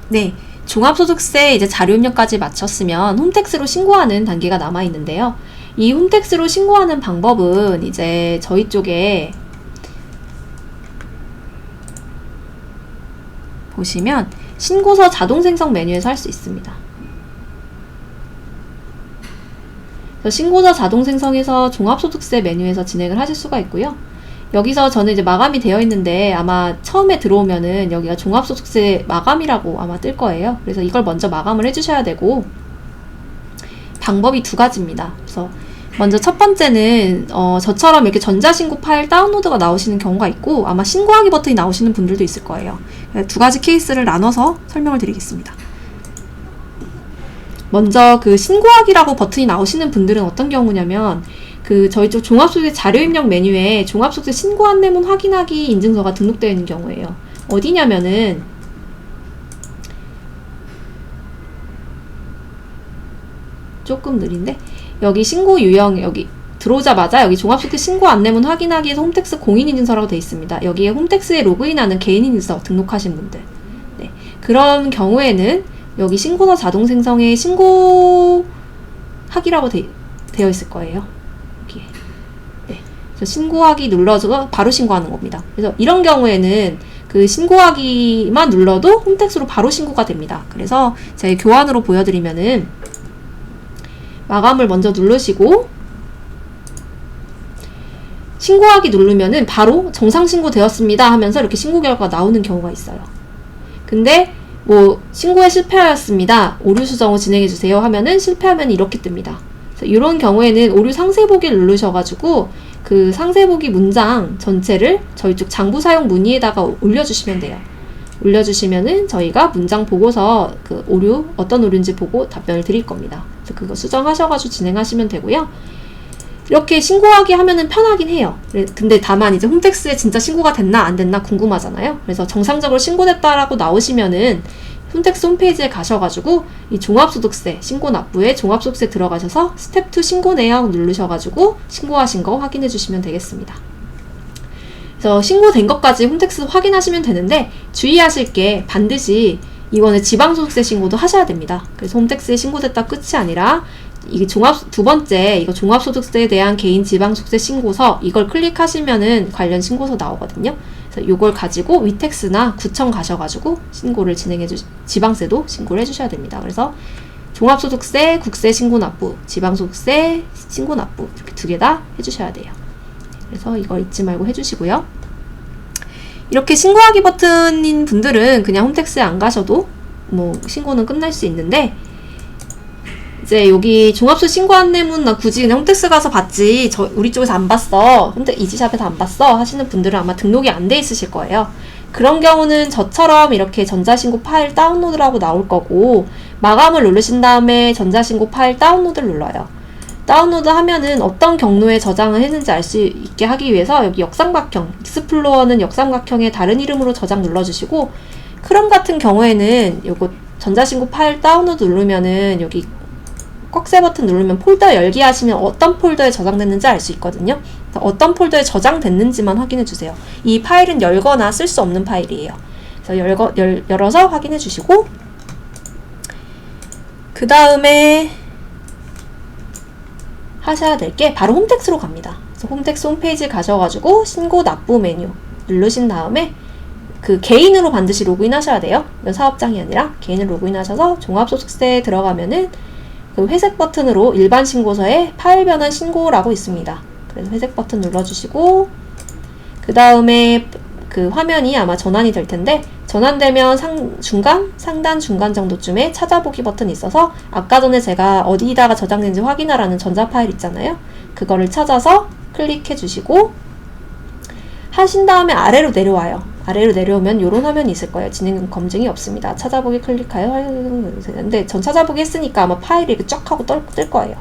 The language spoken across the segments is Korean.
네, 종합소득세 이제 자료 입력까지 마쳤으면 홈택스로 신고하는 단계가 남아 있는데요. 이 홈택스로 신고하는 방법은 이제 저희 쪽에 보시면 신고서 자동 생성 메뉴에서 할 수 있습니다. 그래서 신고서 자동 생성에서 종합소득세 메뉴에서 진행을 하실 수가 있고요. 여기서 저는 이제 마감이 되어 있는데 아마 처음에 들어오면은 여기가 종합소득세 마감이라고 아마 뜰 거예요. 그래서 이걸 먼저 마감을 해주셔야 되고, 방법이 두 가지입니다. 그래서 먼저 첫 번째는 저처럼 이렇게 전자신고 파일 다운로드가 나오시는 경우가 있고, 아마 신고하기 버튼이 나오시는 분들도 있을 거예요. 두 가지 케이스를 나눠서 설명을 드리겠습니다. 먼저 그 신고하기라고 버튼이 나오시는 분들은 어떤 경우냐면, 그 저희 쪽 종합소득세 자료 입력 메뉴에 종합소득세 신고 안내문 확인하기 인증서가 등록되어 있는 경우예요. 어디냐면은 조금 느린데, 여기 신고 유형, 여기 들어오자마자 여기 종합소득세 신고 안내문 확인하기에서 홈택스 공인인증서라고 되어 있습니다. 여기에 홈택스에 로그인하는 개인인증서 등록하신 분들, 네, 그런 경우에는 여기 신고서 자동 생성에 신고하기라고 되어 있을 거예요. 여기에. 네, 그래서 신고하기 눌러서 바로 신고하는 겁니다. 그래서 이런 경우에는 그 신고하기만 눌러도 홈택스로 바로 신고가 됩니다. 그래서 제가 교환으로 보여드리면은, 마감을 먼저 누르시고 신고하기 누르면은 바로 정상 신고되었습니다 하면서 이렇게 신고 결과가 나오는 경우가 있어요. 근데 뭐 신고에 실패하였습니다, 오류 수정 후 진행해주세요 하면은 실패하면 이렇게 뜹니다. 그래서 이런 경우에는 오류 상세보기를 누르셔가지고 그 상세보기 문장 전체를 저희 쪽 장부 사용 문의에다가 올려주시면 돼요. 올려주시면은 저희가 문장 보고서 그 오류, 어떤 오류인지 보고 답변을 드릴 겁니다. 그래서 그거 수정하셔가지고 진행하시면 되고요. 이렇게 신고하기 하면은 편하긴 해요. 근데 다만 이제 홈택스에 진짜 신고가 됐나 안 됐나 궁금하잖아요. 그래서 정상적으로 신고됐다라고 나오시면은 홈택스 홈페이지에 가셔가지고 이 종합소득세 신고 납부에 종합소득세 들어가셔서 스텝 2 신고 내역 누르셔가지고 신고하신 거 확인해 주시면 되겠습니다. 그래서 신고된 것까지 홈택스 확인하시면 되는데, 주의하실 게 반드시 이거는 지방소득세 신고도 하셔야 됩니다. 그래서 홈택스에 신고됐다 끝이 아니라 이게 두 번째 이거 종합소득세에 대한 개인 지방소득세 신고서, 이걸 클릭하시면은 관련 신고서 나오거든요. 그래서 이걸 가지고 위택스나 구청 가셔가지고 신고를 지방세도 신고를 해주셔야 됩니다. 그래서 종합소득세, 국세 신고 납부, 지방소득세 신고 납부 이렇게 두 개 다 해주셔야 돼요. 그래서 이거 잊지 말고 해주시고요. 이렇게 신고하기 버튼인 분들은 그냥 홈택스에 안 가셔도 뭐 신고는 끝날 수 있는데, 이제 여기 종합소 신고 안내문 나 굳이 그냥 홈택스 가서 봤지, 우리 쪽에서 안 봤어, 이지샵에서 안 봤어 하시는 분들은 아마 등록이 안 돼 있으실 거예요. 그런 경우는 저처럼 이렇게 전자신고 파일 다운로드라고 나올 거고, 마감을 누르신 다음에 전자신고 파일 다운로드를 눌러요. 다운로드 하면은 어떤 경로에 저장을 했는지 알 수 있게 하기 위해서 여기 역삼각형, 익스플로어는 역삼각형의 다른 이름으로 저장 눌러주시고, 크롬 같은 경우에는 요거 전자신고 파일 다운로드 누르면은 여기 꺽쇠 버튼 누르면 폴더 열기 하시면 어떤 폴더에 저장됐는지 알 수 있거든요. 어떤 폴더에 저장됐는지만 확인해 주세요. 이 파일은 열거나 쓸 수 없는 파일이에요. 그래서 열어서 확인해 주시고, 그 다음에 하셔야 될 게 바로 홈택스로 갑니다. 그래서 홈택스 홈페이지 가셔가지고 신고 납부 메뉴 누르신 다음에 그 개인으로 반드시 로그인 하셔야 돼요. 이건 사업장이 아니라 개인으로 로그인 하셔서 종합소득세에 들어가면은 그 회색 버튼으로 일반 신고서에 파일 변환 신고라고 있습니다. 그래서 회색 버튼 눌러주시고, 그 다음에 그 화면이 아마 전환이 될 텐데, 전환되면 상단 중간 정도쯤에 찾아보기 버튼이 있어서 아까 전에 제가 어디다가 저장된지 확인하라는 전자 파일 있잖아요. 그거를 찾아서 클릭해 주시고 하신 다음에 아래로 내려와요. 아래로 내려오면 이런 화면이 있을 거예요. 진행 검증이 없습니다. 찾아보기 클릭하여. 근데 전 찾아보기 했으니까 아마 파일이 이렇게 쫙 하고 뜰 거예요.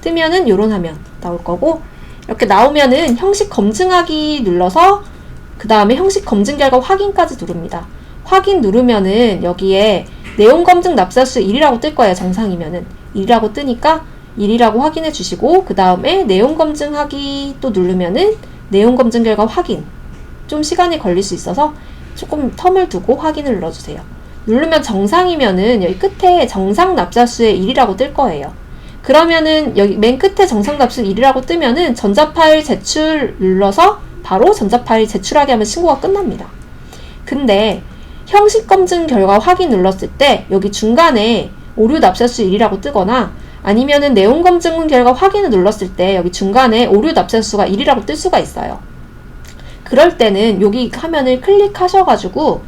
뜨면은 이런 화면 나올 거고, 이렇게 나오면은 형식 검증하기 눌러서 그 다음에 형식 검증 결과 확인까지 누릅니다. 확인 누르면은 여기에 내용 검증 납세수 1이라고 뜰 거예요. 정상이면은 1이라고 뜨니까 1이라고 확인해 주시고, 그 다음에 내용 검증하기 또 누르면은 내용 검증 결과 확인. 좀 시간이 걸릴 수 있어서 조금 텀을 두고 확인을 눌러주세요. 누르면 정상이면은 여기 끝에 정상 납자수의 1이라고 뜰 거예요. 그러면은 여기 맨 끝에 정상 납수 1이라고 뜨면은 전자파일 제출 눌러서 바로 전자파일 제출하게 하면 신고가 끝납니다. 근데 형식 검증 결과 확인 눌렀을 때 여기 중간에 오류 납세수 1이라고 뜨거나 아니면은 내용 검증 결과 확인을 눌렀을 때 여기 중간에 오류 납세수가 1이라고 뜰 수가 있어요. 그럴 때는 여기 화면을 클릭하셔가지고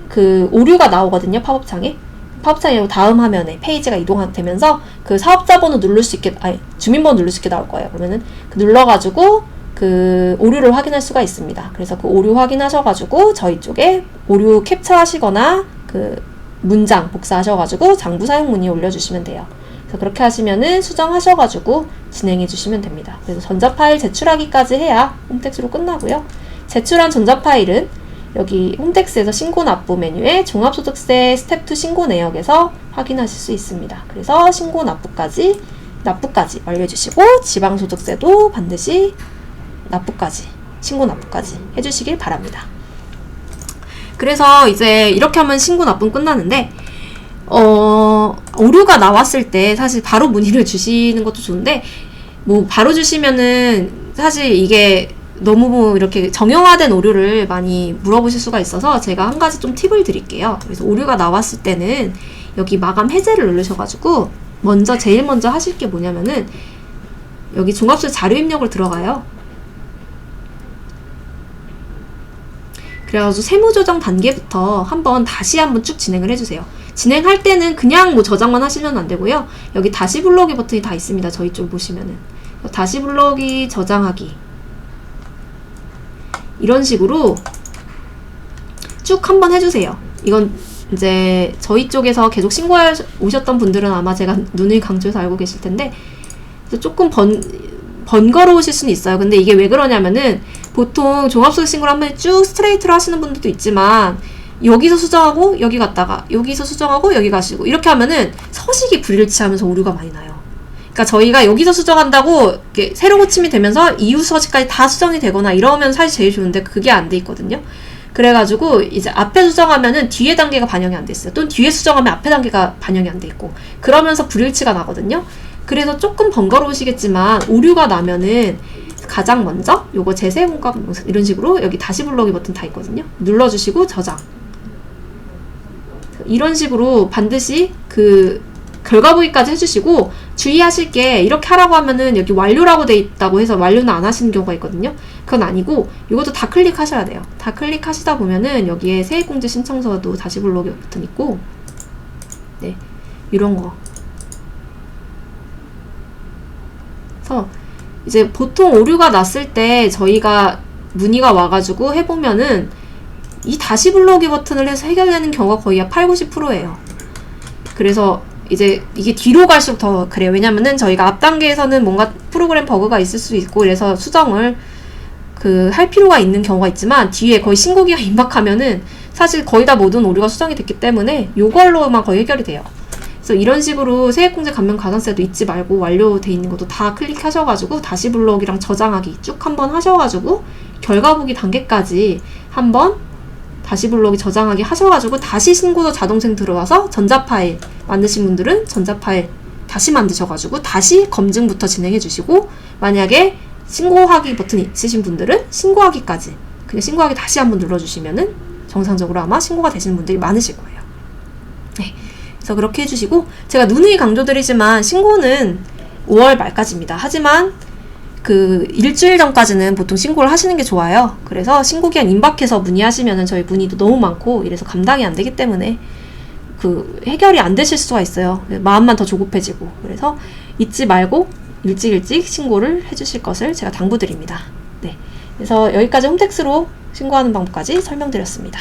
그 오류가 나오거든요. 팝업창에. 팝업창에 다음 화면에 페이지가 이동되면서 그 사업자 번호 누를 수 있게, 아니 주민번호 누를 수 있게 나올 거예요. 그러면은 눌러가지고 그 오류를 확인할 수가 있습니다. 그래서 그 오류 확인하셔가지고 저희 쪽에 오류 캡처하시거나 그 문장 복사하셔가지고 장부 사용 문의 올려주시면 돼요. 그래서 그렇게 하시면은 수정하셔가지고 진행해 주시면 됩니다. 그래서 전자파일 제출하기까지 해야 홈택스로 끝나고요. 제출한 전자파일은 여기 홈택스에서 신고 납부 메뉴에 종합소득세 스텝 2 신고 내역에서 확인하실 수 있습니다. 그래서 신고 납부까지 완료해주시고 지방소득세도 반드시 신고 납부까지 해주시길 바랍니다. 그래서 이제 이렇게 하면 신고 납부는 끝나는데 오류가 나왔을 때 사실 바로 문의를 주시는 것도 좋은데 뭐 바로 주시면은 사실 이게 너무 이렇게 정형화된 오류를 많이 물어보실 수가 있어서 제가 한 가지 좀 팁을 드릴게요. 그래서 오류가 나왔을 때는 여기 마감 해제를 누르셔가지고 제일 먼저 하실 게 뭐냐면은 여기 종합소득 자료 입력을 들어가요. 그래가지고 세무조정 단계부터 다시 한번 쭉 진행을 해주세요. 진행할 때는 그냥 뭐 저장만 하시면 안 되고요. 여기 다시 불러오기 버튼이 다 있습니다. 저희 쪽 보시면은 다시 불러오기, 저장하기 이런 식으로 쭉 한번 해주세요. 이건 이제 저희 쪽에서 계속 신고해 오셨던 분들은 아마 제가 눈을 강조해서 알고 계실 텐데 조금 번거로우실 수는 있어요. 근데 이게 왜 그러냐면은 보통 종합소득 신고를 한번 쭉 스트레이트로 하시는 분들도 있지만 여기서 수정하고 여기 갔다가 여기서 수정하고 여기 가시고 이렇게 하면은 서식이 불일치하면서 오류가 많이 나요. 그러니까 저희가 여기서 수정한다고 이렇게 새로 고침이 되면서 이후 서식까지 다 수정이 되거나 이러면 사실 제일 좋은데 그게 안 돼 있거든요. 그래가지고 이제 앞에 수정하면은 뒤에 단계가 반영이 안 돼 있어요. 또는 뒤에 수정하면 앞에 단계가 반영이 안 돼 있고 그러면서 불일치가 나거든요. 그래서 조금 번거로우시겠지만 오류가 나면은 가장 먼저 요거 제세공각 이런 식으로 여기 다시 불러오기 버튼 다 있거든요. 눌러주시고 저장 이런 식으로 반드시 그 결과 보기까지 해주시고 주의하실 게 이렇게 하라고 하면은 여기 완료라고 돼 있다고 해서 완료는 안 하시는 경우가 있거든요. 그건 아니고 이것도 다 클릭하셔야 돼요. 다 클릭하시다 보면은 여기에 세액공제 신청서도 다시 불러오기 버튼 있고 네 이런 거 그래서 이제 보통 오류가 났을 때 저희가 문의가 와가지고 해보면은 이 다시 불러오기 버튼을 해서 해결되는 경우가 거의 80~90%예요. 그래서 이제 이게 뒤로 갈수록 더 그래요. 왜냐면은 저희가 앞 단계에서는 뭔가 프로그램 버그가 있을 수 있고 그래서 수정을 할 필요가 있는 경우가 있지만 뒤에 거의 신고기가 임박하면은 사실 거의 다 모든 오류가 수정이 됐기 때문에 요걸로만 거의 해결이 돼요. 그래서 이런 식으로 세액공제 감면 가산세도 잊지 말고 완료돼 있는 것도 다 클릭하셔가지고 다시 불러오기랑 저장하기 쭉 한번 하셔가지고 결과 보기 단계까지 한번 다시 불러오기 저장하기 하셔가지고 다시 신고서 자동생 들어와서 전자파일 만드신 분들은 전자파일 다시 만드셔가지고 다시 검증부터 진행해 주시고 만약에 신고하기 버튼이 있으신 분들은 신고하기까지 그냥 신고하기 다시 한번 눌러주시면은 정상적으로 아마 신고가 되시는 분들이 많으실 거예요. 네. 그래서 그렇게 해주시고 제가 누누이 강조드리지만 신고는 5월 말까지입니다. 하지만 그 일주일 전까지는 보통 신고를 하시는 게 좋아요. 그래서 신고기한 임박해서 문의하시면은 저희 문의도 너무 많고 이래서 감당이 안 되기 때문에 그 해결이 안 되실 수가 있어요. 마음만 더 조급해지고 그래서 잊지 말고 일찍 신고를 해주실 것을 제가 당부드립니다. 네, 그래서 여기까지 홈택스로 신고하는 방법까지 설명드렸습니다.